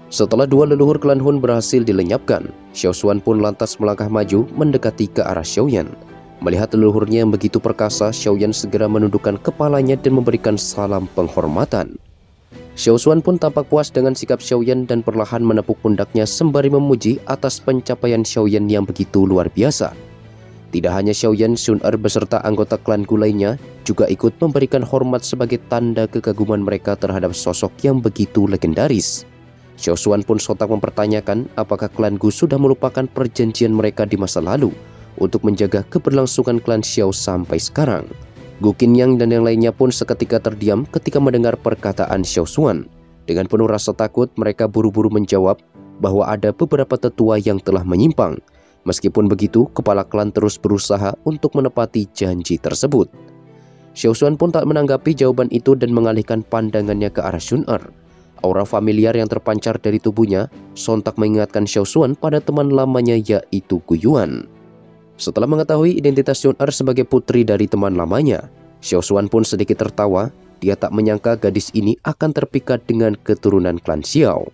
Setelah dua leluhur klan Hun berhasil dilenyapkan, Xiao Xuan pun lantas melangkah maju mendekati ke arah Xiaoyan. Melihat leluhurnya yang begitu perkasa, Xiaoyan segera menundukkan kepalanya dan memberikan salam penghormatan. Xiao Xuan pun tampak puas dengan sikap Xiaoyan dan perlahan menepuk pundaknya sembari memuji atas pencapaian Xiaoyan yang begitu luar biasa. Tidak hanya Xiaoyan, Sun Er beserta anggota klan Gu lainnya juga ikut memberikan hormat sebagai tanda kekaguman mereka terhadap sosok yang begitu legendaris. Xiao Xuan pun sontak mempertanyakan apakah klan Gu sudah melupakan perjanjian mereka di masa lalu untuk menjaga keberlangsungan klan Xiao sampai sekarang. Gu Qinyang dan yang lainnya pun seketika terdiam ketika mendengar perkataan Xiao Xuan. Dengan penuh rasa takut, mereka buru-buru menjawab bahwa ada beberapa tetua yang telah menyimpang. Meskipun begitu, kepala klan terus berusaha untuk menepati janji tersebut. Xiao Xuan pun tak menanggapi jawaban itu dan mengalihkan pandangannya ke arah Sun Er. Aura familiar yang terpancar dari tubuhnya sontak mengingatkan Xiao Xuan pada teman lamanya, yaitu Gu Yuan. Setelah mengetahui identitas Sun Er sebagai putri dari teman lamanya, Xiao Xuan pun sedikit tertawa. Dia tak menyangka gadis ini akan terpikat dengan keturunan klan Xiao.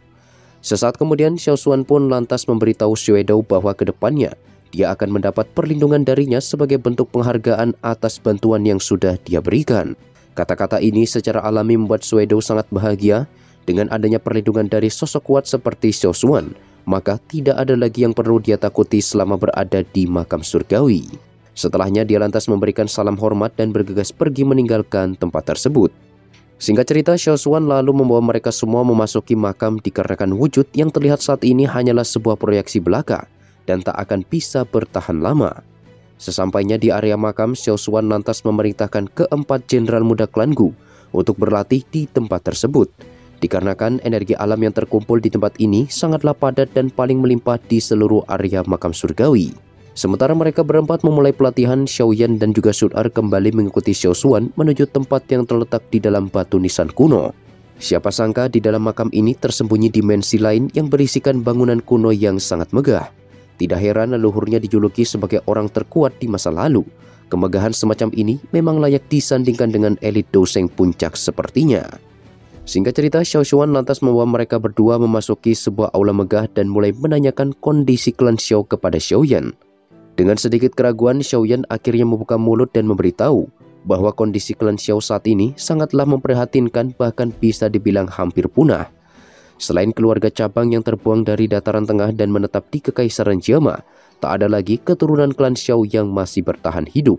Sesaat kemudian, Xiao Xuan pun lantas memberitahu Xue Dou bahwa kedepannya dia akan mendapat perlindungan darinya sebagai bentuk penghargaan atas bantuan yang sudah dia berikan. Kata-kata ini secara alami membuat Xue Dou sangat bahagia. Dengan adanya perlindungan dari sosok kuat seperti Xiao Xuan, maka tidak ada lagi yang perlu dia takuti selama berada di makam surgawi. Setelahnya dia lantas memberikan salam hormat dan bergegas pergi meninggalkan tempat tersebut. Singkat cerita, Xiao Xuan lalu membawa mereka semua memasuki makam dikarenakan wujud yang terlihat saat ini hanyalah sebuah proyeksi belaka dan tak akan bisa bertahan lama. Sesampainya di area makam, Xiao Xuan lantas memerintahkan keempat jenderal muda klan Gu untuk berlatih di tempat tersebut. Dikarenakan energi alam yang terkumpul di tempat ini sangatlah padat dan paling melimpah di seluruh area makam surgawi. Sementara mereka berempat memulai pelatihan, Xiaoyan dan juga Sun Er kembali mengikuti Xiao Xuan menuju tempat yang terletak di dalam batu nisan kuno. Siapa sangka di dalam makam ini tersembunyi dimensi lain yang berisikan bangunan kuno yang sangat megah. Tidak heran leluhurnya dijuluki sebagai orang terkuat di masa lalu. Kemegahan semacam ini memang layak disandingkan dengan elit doseng puncak sepertinya. Singkat cerita, Xiao Xuan lantas membawa mereka berdua memasuki sebuah aula megah dan mulai menanyakan kondisi klan Xiao kepada Xiaoyan. Dengan sedikit keraguan, Xiaoyan akhirnya membuka mulut dan memberitahu bahwa kondisi klan Xiao saat ini sangatlah memprihatinkan, bahkan bisa dibilang hampir punah. Selain keluarga cabang yang terbuang dari dataran tengah dan menetap di Kekaisaran Jiama, tak ada lagi keturunan klan Xiao yang masih bertahan hidup.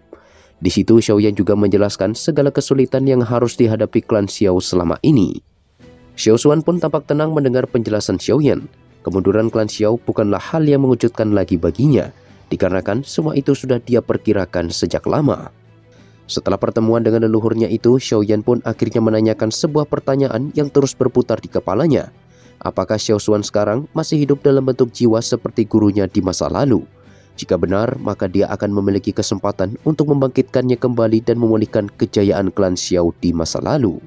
Di situ Xiaoyan juga menjelaskan segala kesulitan yang harus dihadapi klan Xiao selama ini. Xiao Xuan pun tampak tenang mendengar penjelasan Xiaoyan. Kemunduran klan Xiao bukanlah hal yang mengejutkan lagi baginya, dikarenakan semua itu sudah dia perkirakan sejak lama. Setelah pertemuan dengan leluhurnya itu, Xiaoyan pun akhirnya menanyakan sebuah pertanyaan yang terus berputar di kepalanya. Apakah Xiao Xuan sekarang masih hidup dalam bentuk jiwa seperti gurunya di masa lalu? Jika benar, maka dia akan memiliki kesempatan untuk membangkitkannya kembali dan memulihkan kejayaan klan Xiao di masa lalu.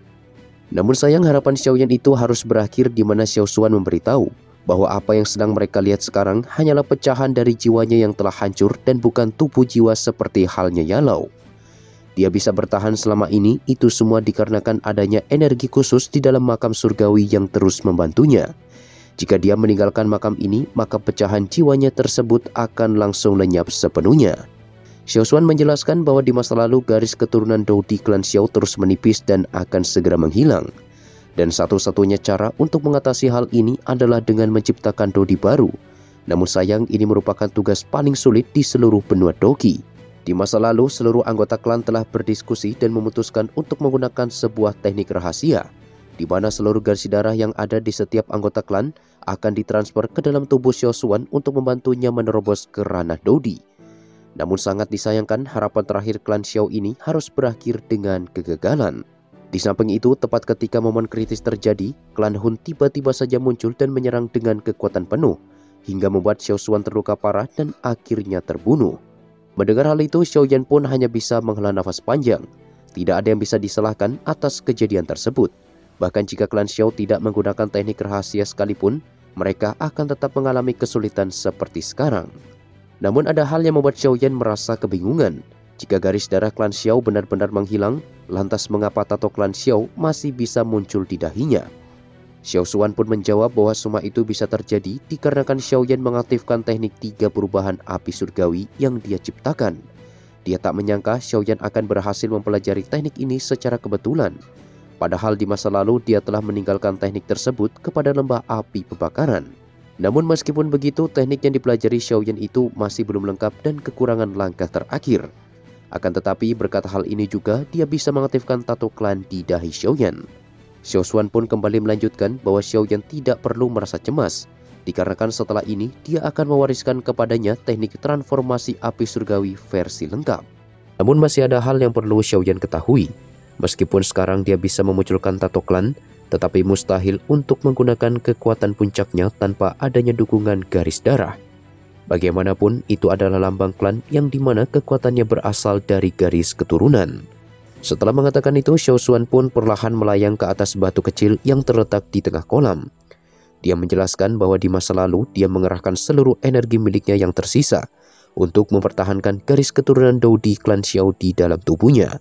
Namun sayang, harapan Xiaoyan itu harus berakhir di mana Xiao Xuan memberitahu bahwa apa yang sedang mereka lihat sekarang hanyalah pecahan dari jiwanya yang telah hancur dan bukan tubuh jiwa seperti halnya Yalau. Dia bisa bertahan selama ini, itu semua dikarenakan adanya energi khusus di dalam makam surgawi yang terus membantunya. Jika dia meninggalkan makam ini, maka pecahan jiwanya tersebut akan langsung lenyap sepenuhnya. Xiao Xuan menjelaskan bahwa di masa lalu garis keturunan Dou di klan Xiao terus menipis dan akan segera menghilang. Dan satu-satunya cara untuk mengatasi hal ini adalah dengan menciptakan Dou baru. Namun sayang, ini merupakan tugas paling sulit di seluruh benua Doqi. Di masa lalu, seluruh anggota klan telah berdiskusi dan memutuskan untuk menggunakan sebuah teknik rahasia, di mana seluruh garis darah yang ada di setiap anggota klan akan ditransfer ke dalam tubuh Xiao Xuan untuk membantunya menerobos ke ranah Dodi. Namun sangat disayangkan, harapan terakhir klan Xiao ini harus berakhir dengan kegagalan. Di samping itu, tepat ketika momen kritis terjadi, klan Hun tiba-tiba saja muncul dan menyerang dengan kekuatan penuh, hingga membuat Xiao Xuan terluka parah dan akhirnya terbunuh. Mendengar hal itu, Xiaoyan pun hanya bisa menghela nafas panjang. Tidak ada yang bisa disalahkan atas kejadian tersebut. Bahkan jika klan Xiao tidak menggunakan teknik rahasia sekalipun, mereka akan tetap mengalami kesulitan seperti sekarang. Namun ada hal yang membuat Xiaoyan merasa kebingungan. Jika garis darah klan Xiao benar-benar menghilang, lantas mengapa tato klan Xiao masih bisa muncul di dahinya? Xiao Xuan pun menjawab bahwa semua itu bisa terjadi dikarenakan Xiaoyan mengaktifkan teknik 3 perubahan api surgawi yang dia ciptakan. Dia tak menyangka Xiaoyan akan berhasil mempelajari teknik ini secara kebetulan. Padahal di masa lalu dia telah meninggalkan teknik tersebut kepada lembah api pembakaran. Namun meskipun begitu, teknik yang dipelajari Xiaoyan itu masih belum lengkap dan kekurangan langkah terakhir. Akan tetapi berkat hal ini juga dia bisa mengaktifkan tato klan di dahi Xiaoyan. Xiao Xuan pun kembali melanjutkan bahwa Xiaoyan tidak perlu merasa cemas, dikarenakan setelah ini dia akan mewariskan kepadanya teknik transformasi api surgawi versi lengkap. Namun masih ada hal yang perlu Xiaoyan ketahui. Meskipun sekarang dia bisa memunculkan tato klan, tetapi mustahil untuk menggunakan kekuatan puncaknya tanpa adanya dukungan garis darah. Bagaimanapun itu adalah lambang klan yang dimana kekuatannya berasal dari garis keturunan. Setelah mengatakan itu, Xiao Xuan pun perlahan melayang ke atas batu kecil yang terletak di tengah kolam. Dia menjelaskan bahwa di masa lalu dia mengerahkan seluruh energi miliknya yang tersisa untuk mempertahankan garis keturunan Dou di klan Xiao di dalam tubuhnya.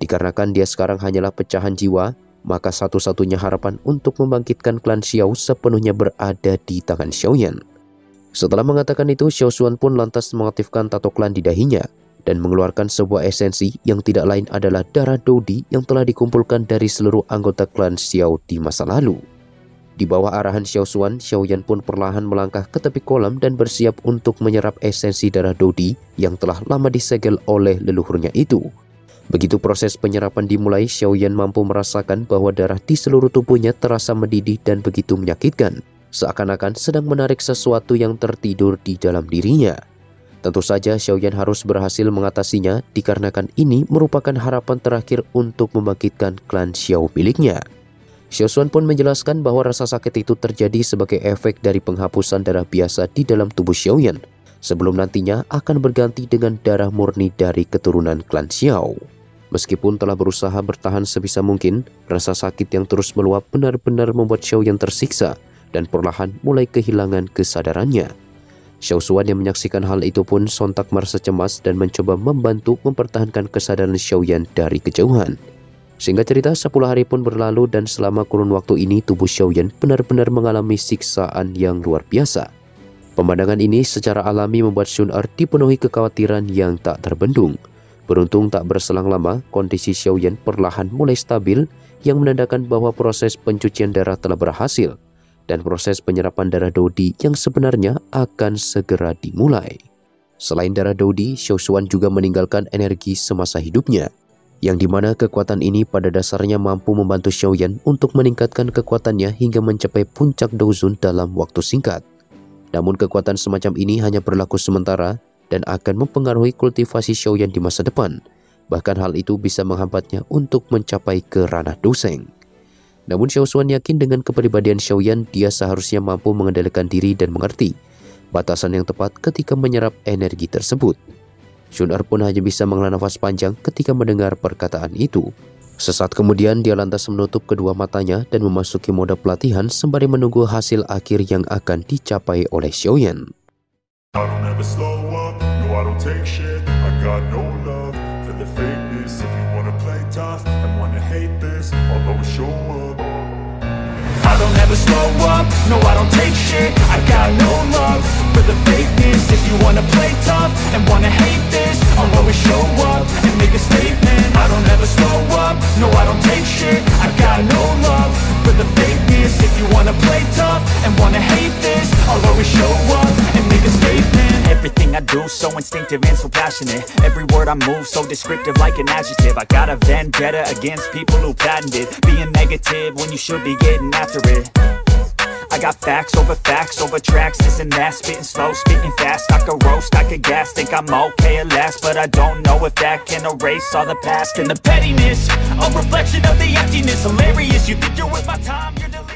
Dikarenakan dia sekarang hanyalah pecahan jiwa, maka satu-satunya harapan untuk membangkitkan klan Xiao sepenuhnya berada di tangan Xiaoyan. Setelah mengatakan itu, Xiao Xuan pun lantas mengaktifkan tato klan di dahinya dan mengeluarkan sebuah esensi yang tidak lain adalah darah Dou Di yang telah dikumpulkan dari seluruh anggota klan Xiao di masa lalu. Di bawah arahan Xiao Xuan, Xiaoyan pun perlahan melangkah ke tepi kolam dan bersiap untuk menyerap esensi darah Dou Di yang telah lama disegel oleh leluhurnya itu. Begitu proses penyerapan dimulai, Xiaoyan mampu merasakan bahwa darah di seluruh tubuhnya terasa mendidih dan begitu menyakitkan, seakan-akan sedang menarik sesuatu yang tertidur di dalam dirinya. Tentu saja Xiaoyan harus berhasil mengatasinya dikarenakan ini merupakan harapan terakhir untuk membangkitkan klan Xiao miliknya. Xiao Xuan pun menjelaskan bahwa rasa sakit itu terjadi sebagai efek dari penghapusan darah biasa di dalam tubuh Xiaoyan, sebelum nantinya akan berganti dengan darah murni dari keturunan klan Xiao. Meskipun telah berusaha bertahan sebisa mungkin, rasa sakit yang terus meluap benar-benar membuat Xiaoyan tersiksa dan perlahan mulai kehilangan kesadarannya. Xiao Xuan yang menyaksikan hal itu pun sontak merasa cemas dan mencoba membantu mempertahankan kesadaran Xiaoyan dari kejauhan. Singkat cerita, 10 hari pun berlalu dan selama kurun waktu ini tubuh Xiaoyan benar-benar mengalami siksaan yang luar biasa. Pemandangan ini secara alami membuat Xun Er dipenuhi kekhawatiran yang tak terbendung. Beruntung tak berselang lama, kondisi Xiaoyan perlahan mulai stabil yang menandakan bahwa proses pencucian darah telah berhasil dan proses penyerapan darah Dou Di yang sebenarnya akan segera dimulai. Selain darah Dou Di, Xiao Xuan juga meninggalkan energi semasa hidupnya, yang dimana kekuatan ini pada dasarnya mampu membantu Xiaoyan untuk meningkatkan kekuatannya hingga mencapai puncak Douzun dalam waktu singkat. Namun kekuatan semacam ini hanya berlaku sementara dan akan mempengaruhi kultivasi Xiaoyan di masa depan. Bahkan hal itu bisa menghambatnya untuk mencapai ke ranah Douseng. Namun Xiao Xuan yakin dengan kepribadian Xiaoyan, dia seharusnya mampu mengendalikan diri dan mengerti batasan yang tepat ketika menyerap energi tersebut. Xun Er pun hanya bisa menghela nafas panjang ketika mendengar perkataan itu. Sesaat kemudian dia lantas menutup kedua matanya dan memasuki mode pelatihan sembari menunggu hasil akhir yang akan dicapai oleh Xiaoyan. I don't ever slow up, no I don't take shit. I got no love for the fakeness. If you wanna play tough and wanna hate this, I'll always show up and make a statement. I don't ever slow up, no I don't take shit. I got no love for the fakeness. If you wanna play tough and wanna hate this, I'll always show up and make a statement. Everything I do so instinctive and so passionate. Every word I move so descriptive like an adjective. I got a vendetta against people who patented being negative when you should be getting after it. I got facts over tracks, this and that. Spitting slow, spitting fast. I could roast, I could gas. Think I'm okay at last, but I don't know if that can erase all the past. And the pettiness, a reflection of the emptiness. Hilarious, you think you're worth my time, you're delirious.